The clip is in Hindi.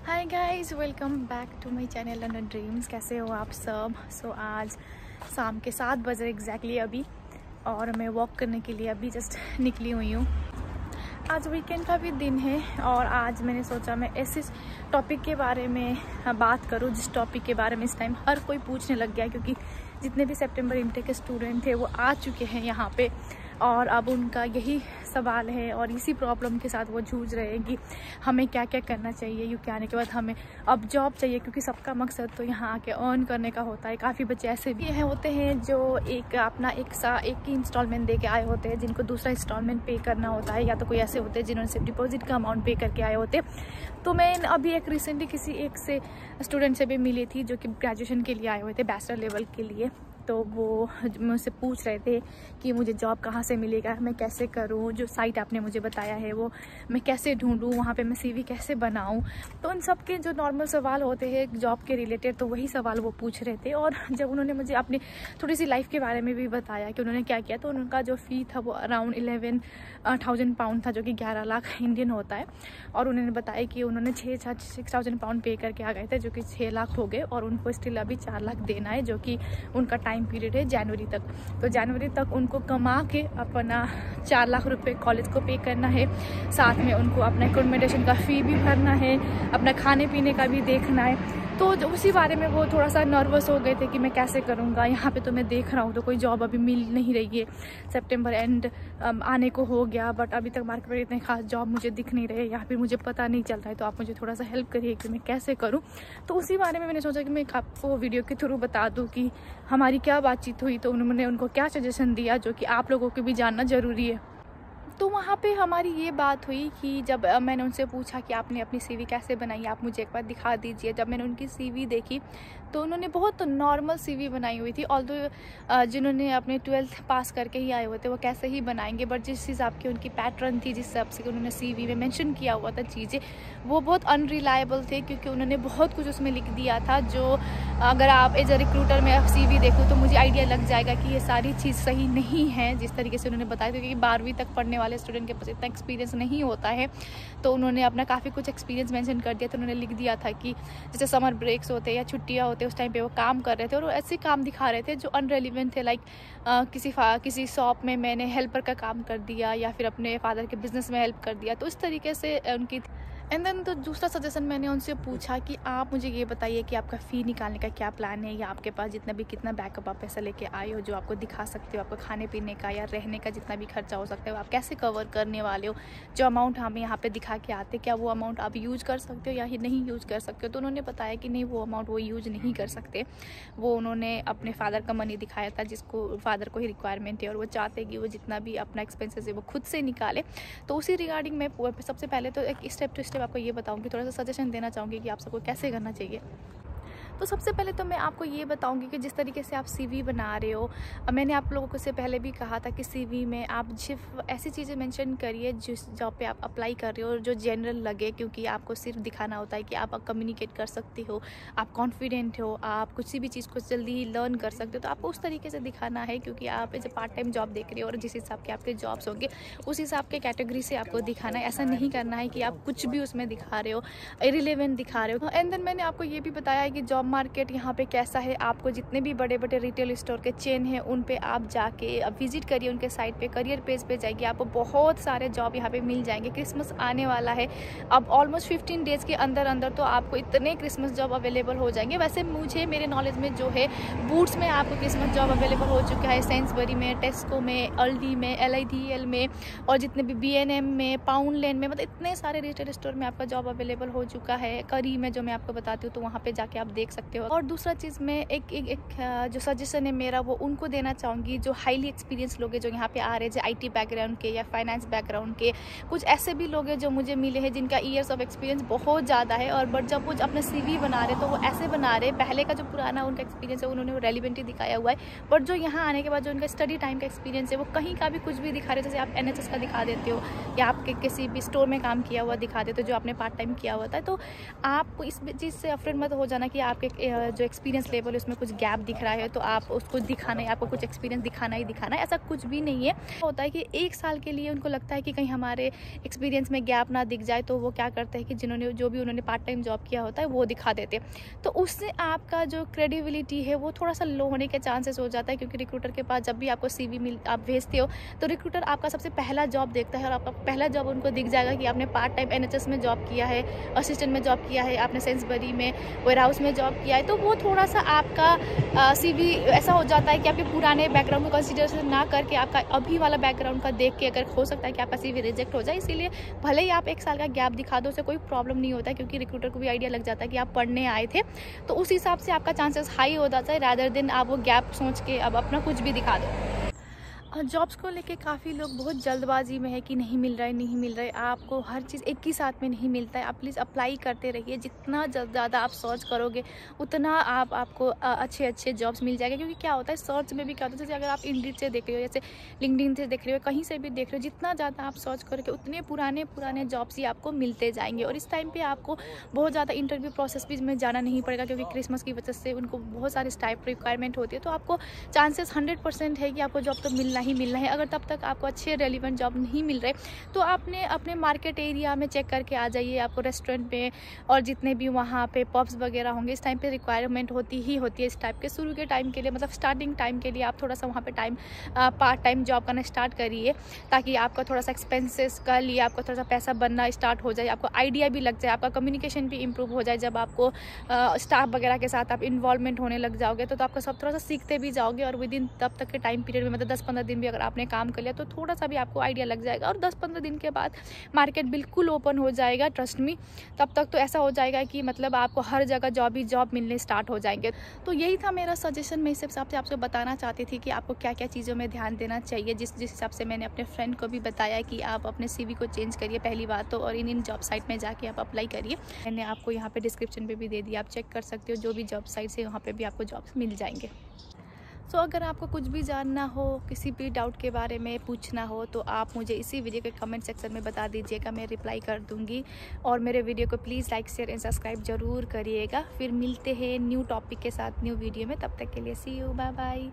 Hi guys, welcome back to my channel London Dreams. कैसे हो आप सब? आज शाम के 7 बजे एग्जैक्टली अभी, और मैं वॉक करने के लिए अभी जस्ट निकली हुई हूँ। आज वीकेंड का भी दिन है और आज मैंने सोचा मैं ऐसे टॉपिक के बारे में बात करूँ जिस टॉपिक के बारे में इस टाइम हर कोई पूछने लग गया, क्योंकि जितने भी सितंबर इंटेक के स्टूडेंट थे वो आ चुके हैं यहाँ पे और अब उनका यही सवाल है और इसी प्रॉब्लम के साथ वो जूझ रहे हैं कि हमें क्या क्या करना चाहिए। यूके आने के बाद हमें अब जॉब चाहिए, क्योंकि सबका मकसद तो यहाँ आके अर्न करने का होता है। काफ़ी बच्चे ऐसे भी होते हैं जो अपना एक ही इंस्टॉलमेंट दे के आए होते हैं, जिनको दूसरा इंस्टॉलमेंट पे करना होता है, या तो कोई ऐसे होते हैं जिन्होंने सिर्फ डिपॉजिट का अमाउंट पे करके आए होते। तो मैं अभी रिसेंटली किसी एक से स्टूडेंट से भी मिली थी जो कि ग्रेजुएशन के लिए आए हुए थे, बैचलर लेवल के लिए। तो वो मुझसे पूछ रहे थे कि मुझे जॉब कहाँ से मिलेगा, मैं कैसे करूँ, जो साइट आपने मुझे बताया है वो मैं कैसे ढूंढूँ, वहाँ पे मैं सीवी कैसे बनाऊँ। तो उन सब के जो नॉर्मल सवाल होते हैं जॉब के रिलेटेड, तो वही सवाल वो पूछ रहे थे। और जब उन्होंने मुझे अपनी थोड़ी सी लाइफ के बारे में भी बताया कि उन्होंने क्या किया, तो उनका जो फ़ी था वो अराउंड 11,000 पाउंड था, जो कि 11 लाख इंडियन होता है। और उन्होंने बताया कि उन्होंने 6,000 पाउंड पे करके आ गए थे, जो कि 6 लाख हो गए, और उनको स्टिल अभी 4 लाख देना है, जो कि उनका टाइम पीरियड है जनवरी तक। तो जनवरी तक उनको कमा के अपना 4 लाख रुपए कॉलेज को पे करना है, साथ में उनको अपना एकोमोडेशन का फ़ी भी भरना है, अपना खाने पीने का भी देखना है। तो उसी बारे में वो थोड़ा सा नर्वस हो गए थे कि मैं कैसे करूँगा। यहाँ पे तो मैं देख रहा हूँ तो कोई जॉब अभी मिल नहीं रही है, सितंबर एंड आने को हो गया, बट अभी तक मार्केट में इतने खास जॉब मुझे दिख नहीं रहे, या फिर मुझे पता नहीं चल रहा है। तो आप मुझे थोड़ा सा हेल्प करिए कि मैं कैसे करूँ। तो उसी बारे में मैंने सोचा कि मैं आपको वीडियो के थ्रू बता दूँ कि हमारी क्या बातचीत हुई, तो उन्होंने उनको क्या सजेशन दिया जो कि आप लोगों को भी जानना ज़रूरी है। तो वहाँ पे हमारी ये बात हुई कि जब मैंने उनसे पूछा कि आपने अपनी सीवी कैसे बनाई, आप मुझे एक बार दिखा दीजिए। जब मैंने उनकी सीवी देखी तो उन्होंने बहुत नॉर्मल सीवी बनाई हुई थी। ऑल्दो जिन्होंने अपने 12th पास करके ही आए हुए थे वो कैसे ही बनाएंगे, बट जिस हिसाब की उनकी पैटर्न थी, जिस हिसाब से उन्होंने सीवी में मेंशन किया हुआ था चीज़ें, वो बहुत अनरिलायबल थे, क्योंकि उन्होंने बहुत कुछ उसमें लिख दिया था जो अगर आप एज अ रिक्रूटर में सीवी देखो तो मुझे आइडिया लग जाएगा कि ये सारी चीज़ सही नहीं है जिस तरीके से उन्होंने बताया था, क्योंकि 12वीं तक पढ़ने वाले स्टूडेंट के पास इतना एक्सपीरियंस नहीं होता है। तो उन्होंने अपना काफ़ी कुछ एक्सपीरियंस मेंशन कर दिया। तो उन्होंने लिख दिया था कि जैसे समर ब्रेक्स होते हैं या छुट्टियां होते हैं, उस टाइम पे वो काम कर रहे थे, और वो ऐसे काम दिखा रहे थे जो अनरेलिवेंट थे। लाइक किसी शॉप में मैंने हेल्पर का काम कर दिया, या फिर अपने फादर के बिजनेस में हेल्प कर दिया। तो इस तरीके से उनकी एंड देन तो दूसरा सजेशन मैंने उनसे पूछा कि आप मुझे ये बताइए कि आपका फ़ी निकालने का क्या प्लान है, या आपके पास कितना बैकअप आप पैसा लेके आए हो जो आपको दिखा सकते हो, आपको खाने पीने का या रहने का जितना भी खर्चा हो सकता है आप कैसे कवर करने वाले हो। जो अमाउंट हमें यहाँ पे दिखा के आते, क्या वो अमाउंट आप यूज़ कर सकते हो या नहीं यूज़ कर सकते हो। तो उन्होंने बताया कि नहीं, वो अमाउंट वो यूज़ नहीं कर सकते। वो उन्होंने अपने फादर का मनी दिखाया था, जिसको फादर को ही रिक्वायरमेंट है, और वो चाहते कि वो जितना भी अपना एक्सपेंसेस है वो खुद से निकाले। तो उसी रिगार्डिंग मैं सबसे पहले तो एक स्टेप टू स्टेप आपको ये बताऊंगी, थोड़ा सा सजेशन देना चाहूँगी कि आप सबको कैसे करना चाहिए। तो सबसे पहले तो मैं आपको ये बताऊंगी कि जिस तरीके से आप सीवी बना रहे हो, मैंने आप लोगों को से पहले भी कहा था कि सीवी में आप सिर्फ ऐसी चीज़ें मेंशन करिए जिस जॉब पे आप अप्लाई कर रहे हो जो जनरल लगे, क्योंकि आपको सिर्फ दिखाना होता है कि आप कम्युनिकेट कर सकते हो, आप कॉन्फिडेंट हो, आप किसी भी चीज़ को जल्दी ही लर्न कर सकते हो। तो आपको उस तरीके से दिखाना है, क्योंकि आप as a part time job देख रहे हो और जिस हिसाब के आपके जॉब्स होंगे उस हिसाब के कैटेगरी से आपको दिखाना है। ऐसा नहीं करना है कि आप कुछ भी उसमें दिखा रहे हो, इरिलेवेंट दिखा रहे हो। एंड देन मैंने आपको ये भी बताया है कि जॉब मार्केट यहाँ पे कैसा है। आपको जितने भी बड़े बड़े रिटेल स्टोर के चेन हैं उन पे आप जाके विजिट करिए, उनके साइट पे करियर पेज पे जाइए, आपको बहुत सारे जॉब यहाँ पे मिल जाएंगे। क्रिसमस आने वाला है, अब ऑलमोस्ट 15 डेज़ के अंदर अंदर तो आपको इतने क्रिसमस जॉब अवेलेबल हो जाएंगे। वैसे मुझे मेरे नॉलेज में जो है बूट्स में आपको क्रिसमस जॉब अवेलेबल हो चुका है, सेंसबरी में, टेस्को में, अल्डी में, LIDL में, और जितने भी BNM में, पाउंडलैंड में, मतलब इतने सारे रिटेल स्टोर में आपका जॉब अवेलेबल हो चुका है। करी में जो मैं आपको बताती हूँ, तो वहाँ पे जाके आप देख सकते हो। और दूसरा चीज़ मैं एक जो सजेशन है मेरा वो उनको देना चाहूँगी जो हाईली एक्सपीरियंस लोग हैं, जो यहाँ पे आ रहे हैं, जो IT बैकग्राउंड के या फाइनेंस बैकग्राउंड के। कुछ ऐसे भी लोग हैं जो मुझे मिले हैं जिनका ईयर्स ऑफ एक्सपीरियंस बहुत ज़्यादा है, और बट जब वो अपना CV बना रहे तो वो ऐसे बना रहे, पहले का जो पुराना उनका एक्सपीरियंस है उन्होंने रेलिवेंट ही दिखाया हुआ है, बट जो यहाँ आने के बाद जो उनका स्टडी टाइम का एक्सपीरियंस है वो कहीं का भी कुछ भी दिखा रहे। जैसे आप NHS का दिखा देते हो, या आपके किसी भी स्टोर में काम किया हुआ दिखा देते हो जो आपने पार्ट टाइम किया हुआ था। तो आप इस चीज़ से अफरेड मत हो जाना कि आपके आपके जो एक्सपीरियंस लेवल है उसमें कुछ गैप दिख रहा है तो आप उसको दिखाना है, आपको कुछ एक्सपीरियंस दिखाना ही दिखाना है, ऐसा कुछ भी नहीं है। होता है कि 1 साल के लिए उनको लगता है कि कहीं हमारे एक्सपीरियंस में गैप ना दिख जाए, तो वो क्या करते हैं कि जो भी उन्होंने पार्ट टाइम जॉब किया होता है वो दिखा देते हैं। तो उससे आपका जो क्रेडिबिलिटी है वो थोड़ा सा लो होने के चांसेस हो जाता है, क्योंकि रिक्रूटर के पास जब भी आपको CV आप भेजते हो तो रिक्रूटर आपका सबसे पहला जॉब देखता है, और आपका पहला जॉब उनको दिख जाएगा कि आपने पार्ट टाइम NHS में जॉब किया है, असिस्टेंट में जॉब किया है, आपने सेंसबरी में वेयर हाउस में जॉब किया है। तो वो थोड़ा सा आपका CV ऐसा हो जाता है कि आपके पुराने बैकग्राउंड को कंसिडरेशन ना करके आपका अभी वाला बैकग्राउंड का देख के अगर हो सकता है कि आपका CV रिजेक्ट हो जाए। इसीलिए भले ही आप 1 साल का गैप दिखा दो, उससे कोई प्रॉब्लम नहीं होता है, क्योंकि रिक्रूटर को भी आइडिया लग जाता है कि आप पढ़ने आए थे, तो उस हिसाब से आपका चांसेस हाई हो जाता है, रादर देन आप वो गैप सोच के अब अपना कुछ भी दिखा दो। जॉब्स को लेके काफ़ी लोग बहुत जल्दबाजी में है कि नहीं मिल रहा है, नहीं मिल रहा है। आपको हर चीज़ एक ही साथ में नहीं मिलता है। आप प्लीज़ अप्लाई करते रहिए, जितना ज़्यादा आप सर्च करोगे उतना आपको अच्छे जॉब्स मिल जाएंगे। क्योंकि क्या होता है सर्च में भी क्या होता है, जैसे अगर आप इंडीड से देख रहे हो, जैसे लिंक्डइन से देख रहे हो, कहीं से भी देख रहे हो, जितना ज़्यादा आप सर्च करोगे उतने पुराने जॉब्स ही आपको मिलते जाएंगे। और इस टाइम पर आपको बहुत ज़्यादा इंटरव्यू प्रोसेस भी में जाना नहीं पड़ेगा, क्योंकि क्रिसमस की वजह से उनको बहुत सारी टाइप रिक्वायरमेंट होती है। तो आपको चांसेस 100% है कि आपको जॉब तो मिलना ही मिलना है। अगर तब तक आपको अच्छे रेलिवेंट जॉब नहीं मिल रहे तो आपने अपने मार्केट एरिया में चेक करके आ जाइए। आपको रेस्टोरेंट में और जितने भी वहाँ पे पब्स वगैरह होंगे, इस टाइम पे रिक्वायरमेंट होती है इस टाइप के। शुरू के टाइम के लिए, मतलब स्टार्टिंग टाइम के लिए आप थोड़ा सा वहाँ पे पार्ट टाइम जॉब करना स्टार्ट करिए, ताकि आपका थोड़ा सा एक्सपेंसेस का लिए आपका थोड़ा सा पैसा बनना स्टार्ट हो जाए, आपको आइडिया भी लग जाए, आपका कम्युनिकेशन भी इम्प्रूव हो जाए। जब आपको स्टाफ वगैरह के साथ आप इन्वॉल्वमेंट होने लग जाओगे तो आपका सब थोड़ा सा सीखते भी जाओगे, और विद इन तब तक के टाइम पीरियड में, मतलब 10-15 दिन भी अगर आपने काम कर लिया तो थोड़ा सा भी आपको आइडिया लग जाएगा। और 10-15 दिन के बाद मार्केट बिल्कुल ओपन हो जाएगा, ट्रस्ट मी। तब तक तो ऐसा हो जाएगा कि मतलब आपको हर जगह जॉब मिलने स्टार्ट हो जाएंगे। तो यही था मेरा सजेशन। मैं इस हिसाब से आपको बताना चाहती थी कि आपको क्या क्या चीज़ों में ध्यान देना चाहिए, जिस हिसाब से मैंने अपने फ्रेंड को भी बताया कि आप अपने CV को चेंज करिए पहली बात तो, और इन जॉब साइट में जाके आप अप्लाई करिए। मैंने आपको यहाँ पे डिस्क्रिप्शन पे भी दे दिया, आप चेक कर सकते हो। जो भी जॉब साइट्स है वहाँ पे भी आपको जॉब्स मिल जाएंगे। सो अगर आपको कुछ भी जानना हो, किसी भी डाउट के बारे में पूछना हो, तो आप मुझे इसी वीडियो के कमेंट सेक्शन में बता दीजिएगा, मैं रिप्लाई कर दूंगी। और मेरे वीडियो को please like, share and subscribe ज़रूर करिएगा। फिर मिलते हैं न्यू टॉपिक के साथ न्यू वीडियो में। तब तक के लिए सी यू, बाय बाय।